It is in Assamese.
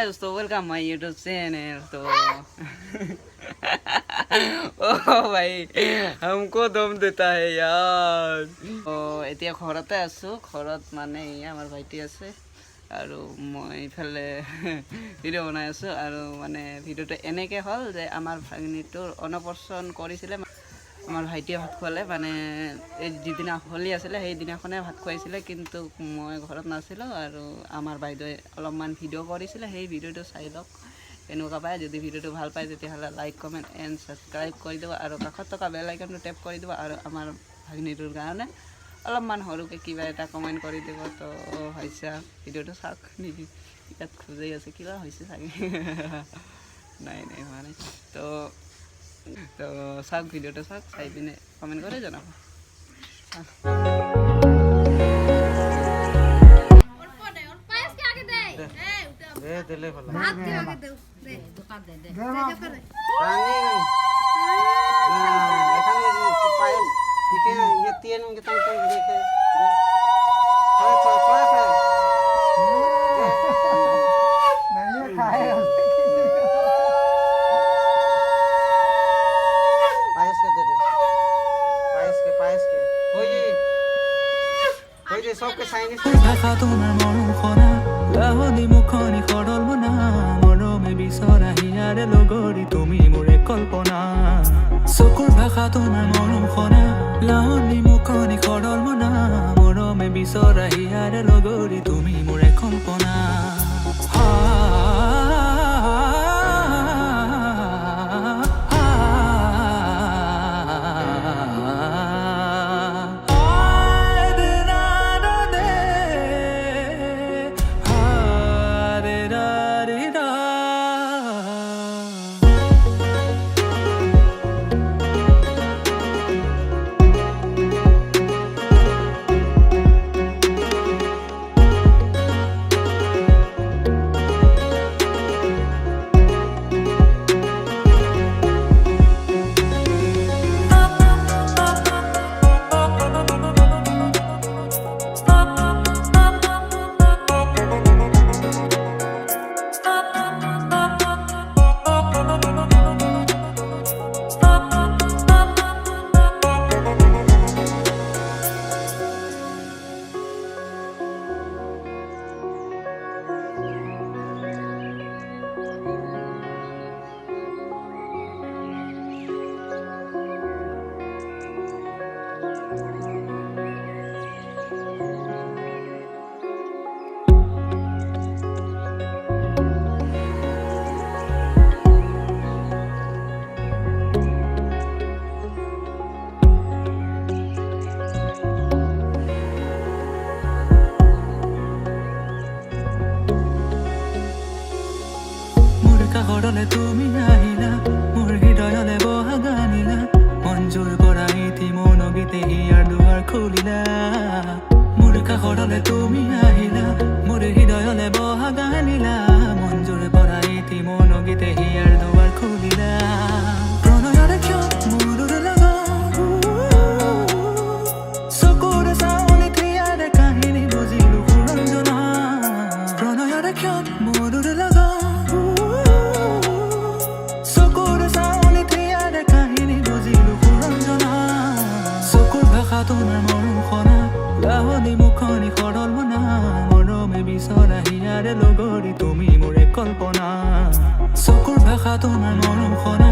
दोस्तों वेलकम माय यूट्यूब चैनल। तो ओ भाई हमको दम देता है यार। तो এতিয়া ঘৰতে আছো, ঘৰত মানে আমাৰ ভাইটি আছে আৰু মই ইফালে ভিডিঅ' বনাই আছো। আৰু মানে ভিডিঅ'টো এনেকৈ হ'ল যে আমাৰ ভাগিনীটোৰ অন্নপ্ৰসন কৰিছিলে, আমাৰ ভাইটিয়ে ভাত খোৱালে। মানে এই যিদিনা হোলি আছিলে সেইদিনাখনে ভাত খুৱাইছিলে, কিন্তু মই ঘৰত নাছিলোঁ আৰু আমাৰ বাইদেৱে অলপমান ভিডিঅ' কৰিছিলে। সেই ভিডিঅ'টো চাই লওক কেনেকুৱা পায়। যদি ভিডিঅ'টো ভাল পায় তেতিয়াহ'লে লাইক কমেণ্ট এণ্ড ছাবস্ক্ৰাইব কৰি দিব আৰু কাষত থকা বেল আইকনটো টেপ কৰি দিব আৰু আমাৰ ভাগিনীটোৰ কাৰণে অলপমান সৰুকৈ কিবা এটা কমেণ্ট কৰি দিব। তো হৈছে ভিডিঅ'টো চাওক নেকি, ইয়াত খোজেই আছে কিবা হৈছে চাগে নাই নাই মানে। তো চাওক ভিডিঅ'টো চাওক, চাই পিনে কমেণ্ট কৰি জনাব। ভাষা তোমাৰ মৰম খনা লাহনি মুখনি সৰল মনা মৰমে বিচৰা হিয়াৰে লগৰী তুমি মোৰে কল্পনা। চকুৰ ভাষা তোমাৰ মৰম খনা লাহনি মুখনি সৰল মনা মৰমে বিচৰা হিয়াৰে লগৰী তুমি মোৰে কল্পনা। কাষৰলে তুমি আহিলা মোৰ হৃদয়লে বহা গানিলা মঞ্জুৰ কৰা ইতি মন গীতে হিয়াৰ দুৱাৰ খুলিলা। মোৰ কাষৰলে তুমি আহিলা মোৰ হৃদয়লে বহা গানিলা মঞ্জুৰ কৰা ইতি মন গীতে হিয়াৰ দুৱাৰ খুলিলা। প্ৰণয়ৰে কিয় মোৰ লগত চকুৰে চাৱনি থিয়াৰে কাহিনী বুজিলো সুৰঞ্জনা। প্ৰণয়ৰে কিয় মোৰ লগত তোমাৰ মৰম খনা লাহনি মুখনি সৰল মনা মৰমে বিচৰা হিয়াৰে লগৰী তুমি মোৰে কল্পনা। চকুৰ ভাষা তোমাৰ মৰম খনা